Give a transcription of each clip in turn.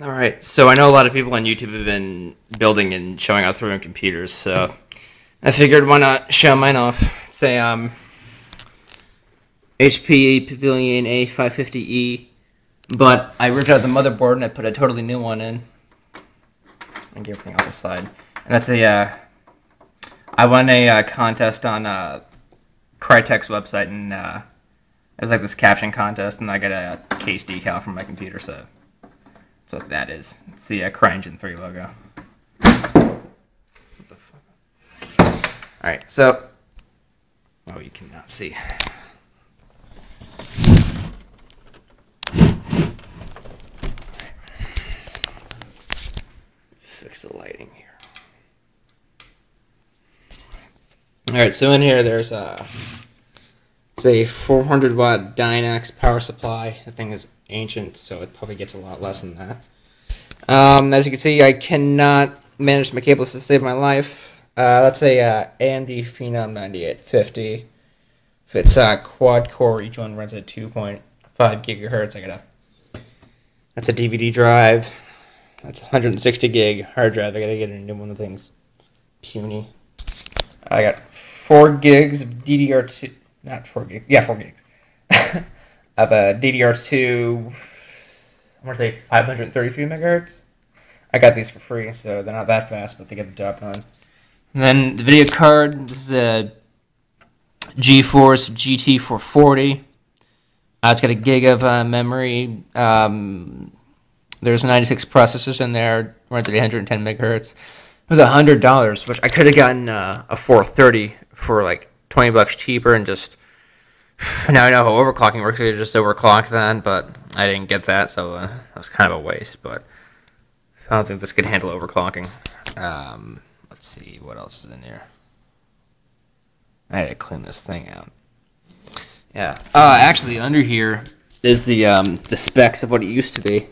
Alright, so I know a lot of people on YouTube have been building and showing out their own computers, so I figured why not show mine off. It's a HP Pavilion A550E, but I ripped out the motherboard and I put a totally new one in. And get everything off the side. And that's I won a contest on Crytek's website, and it was like this caption contest, and I got a case decal from my computer, so that's what that is. It's the CryEngine 3 logo. What the fuck? Alright, so... Oh, you cannot see. Fix the lighting here. Alright, so in here there's it's a 400 watt Dynax power supply. The thing is ancient, so it probably gets a lot less than that. As you can see, I cannot manage my cables to save my life. That's a AMD Phenom 9850. It's quad core. Each one runs at 2.5 gigahertz. That's a DVD drive. That's 160 gig hard drive. I gotta get a new one of the things. Puny. I got 4 gigs of DDR2. Not 4 gigs. Yeah, 4 gigs. I have a DDR2. I want to say 533 megahertz. I got these for free, so they're not that fast, but they get the job done. And then the video card. This is a GeForce GT 440. It's got a gig of memory. There's 96 processors in there. Runs at 810 megahertz. It was $100, which I could have gotten a 430 for like $20 cheaper, and just now I know how overclocking works. I just overclock that, but I didn't get that, so that was kind of a waste. But I don't think this could handle overclocking. Let's see what else is in here. I had to clean this thing out. Yeah. Actually, under here is the specs of what it used to be.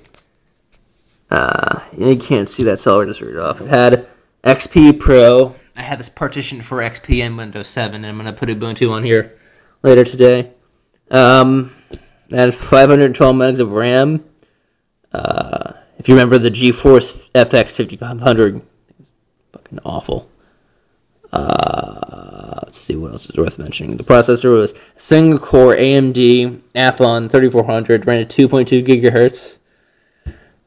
You can't see that, so I'll just read it off. It had XP Pro. I had this partition for XP and Windows 7, and I'm going to put Ubuntu on here later today. It had 512 megs of RAM. If you remember the GeForce FX 5500, it's fucking awful. Let's see what else is worth mentioning. The processor was single core AMD Athlon 3400, ran at 2.2 gigahertz.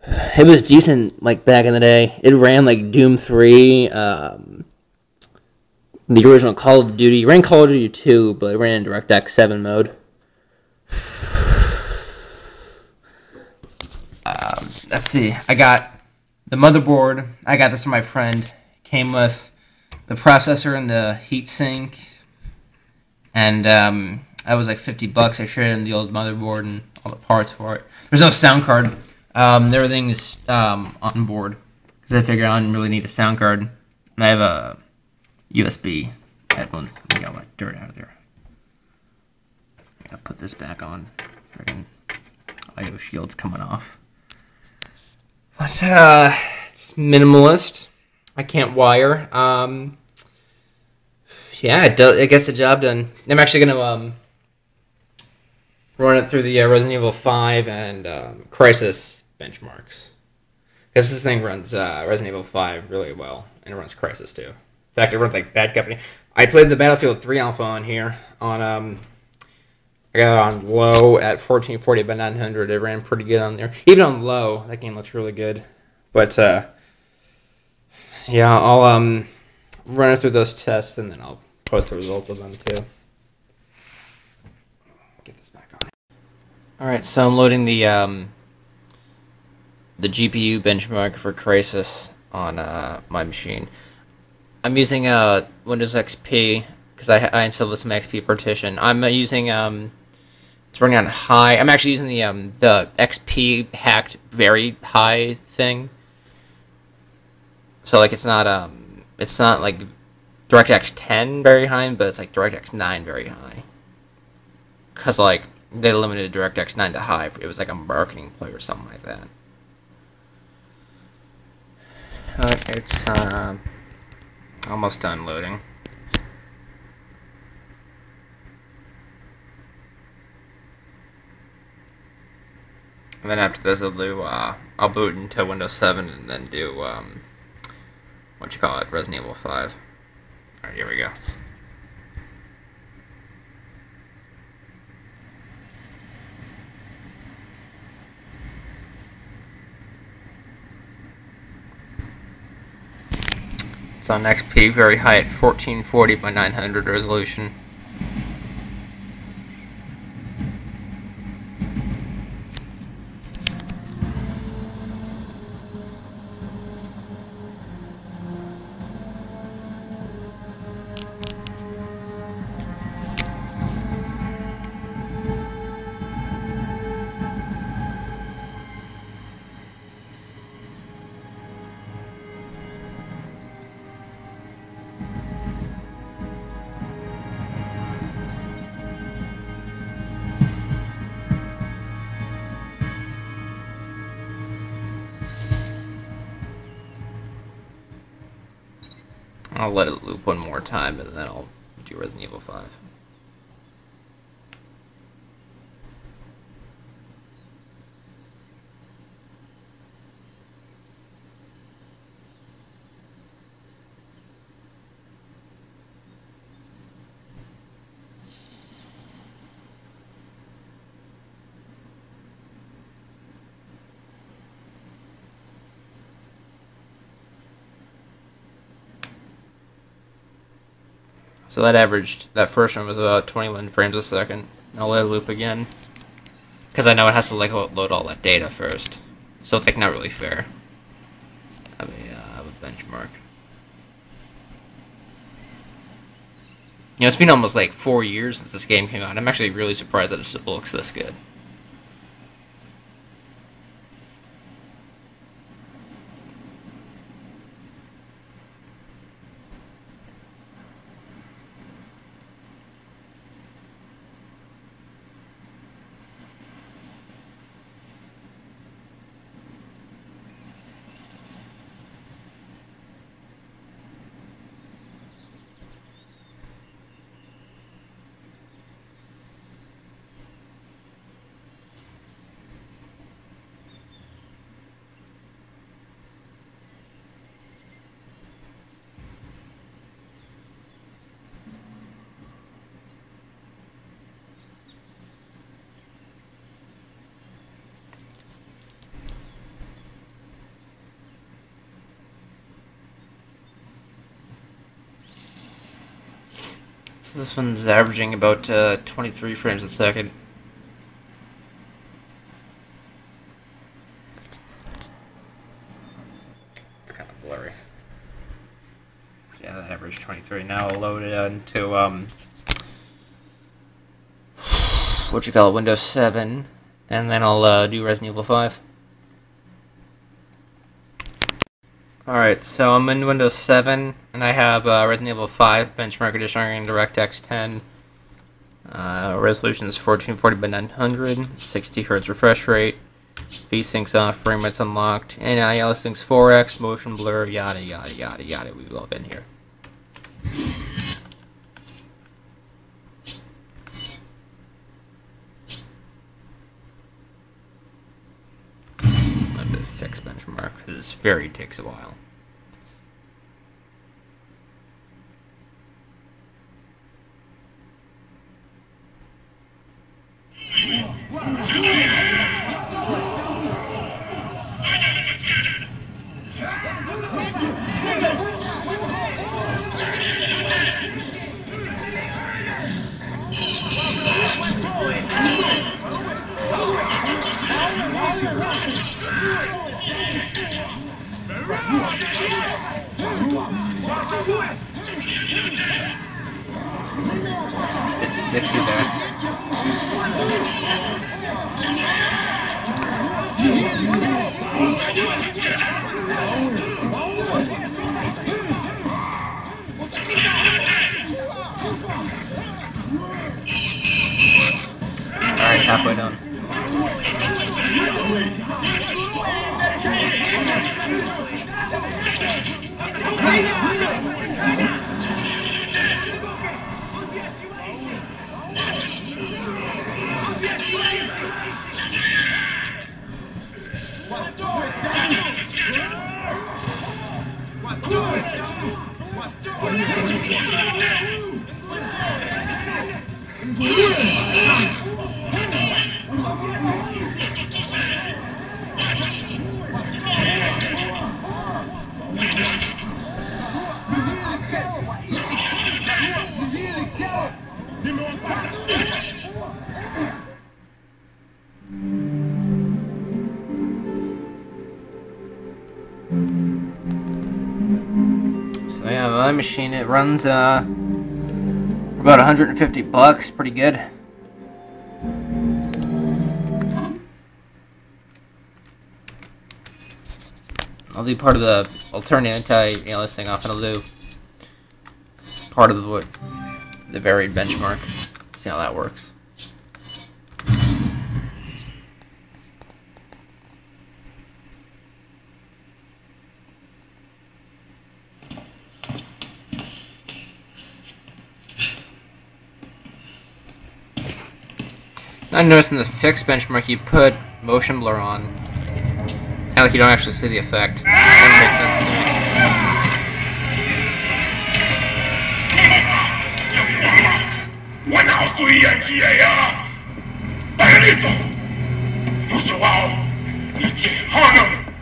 It was decent, like, back in the day. It ran, like, Doom 3, the original Call of Duty. It ran Call of Duty 2, but it ran in DirectX 7 mode. Let's see. I got the motherboard. I got this from my friend. Came with the processor and the heatsink. And that was like $50. I traded in the old motherboard and all the parts for it. There's no sound card. Everything is on board, because I figured I didn't really need a sound card. And I have a USB headphones. Let me get all that dirt out of there. I gotta put this back on. Freaking IO shield's coming off. But it's minimalist. I can't wire. Yeah, it gets the job done. I'm actually gonna run it through the Resident Evil 5 and Crisis benchmarks, because this thing runs Resident Evil 5 really well, and it runs Crisis too. In fact, it runs like Bad Company. I played the Battlefield 3 alpha on here on I got it on low at 1440 by 900. It ran pretty good on there. Even on low, that game looks really good. But yeah, I'll run it through those tests, and then I'll post the results of them too. Get this back on. All right, so I'm loading the GPU benchmark for Crisis on my machine. I'm using Windows XP, because I installed this XP partition. I'm using it's running on high. I'm actually using the XP hacked very high thing. So like it's not like DirectX 10 very high, but it's like DirectX 9 very high. Cause like they limited DirectX 9 to high. It was like a marketing play or something like that. Okay, it's almost done loading. And then after this, I'll boot into Windows 7 and then do, Resident Evil 5. Alright, here we go. It's on XP, very high at 1440 by 900 resolution. I'll let it loop one more time and then I'll do Resident Evil 5. So that first one was about 21 frames a second. I'll let it loop again, because I know it has to like load all that data first. So it's like not really fair. I have a benchmark. You know, it's been almost like 4 years since this game came out. I'm actually really surprised that it still looks this good. So this one's averaging about 23 frames a second. It's kind of blurry. Yeah, that average 23. Now I'll load it into Windows 7, and then I'll do Resident Evil 5. Alright, so I'm in Windows 7, and I have Resident Evil 5 Benchmark Edition running DirectX 10. Resolution is 1440 by 900, 60 Hz refresh rate, V-Sync's off, frame rate's unlocked, NIL syncs 4x, motion blur, yada yada yada yada. We've all been here. I'm going to fix benchmark because this takes a while. It's 60 there. Alright, halfway done. So yeah, my machine, it runs about 150 bucks, pretty good. I'll do part of the alternate anti-alias thing off, and I'll do part of the varied benchmark. See how that works. I noticed in the fixed benchmark you put motion blur on. Kind of like you don't actually see the effect. That makes sense to me.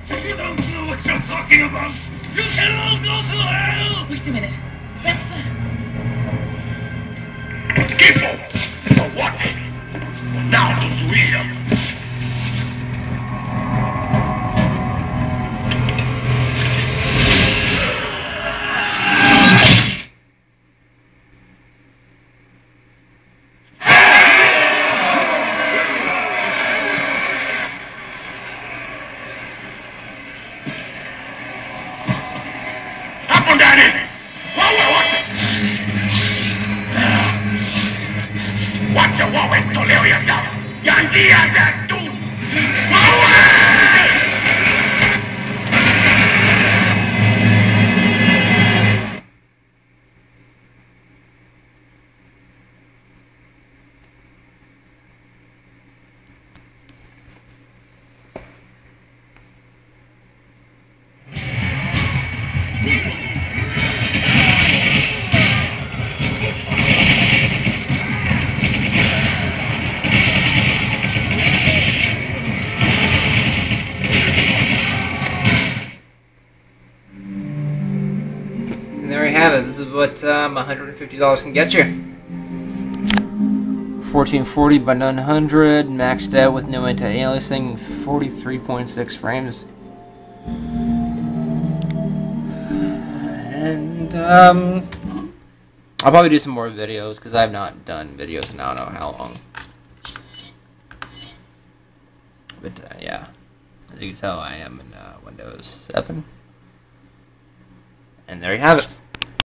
You don't know what you're talking about! You can all go to hell! Wait a minute. That's the... People! For what? Now to William! There we have it. This is what $150 can get you. 1440 by 900, maxed out with no anti-aliasing, 43.6 frames. And I'll probably do some more videos because I've not done videos in I don't know how long. But yeah, as you can tell, I am in Windows 7. And there you have it.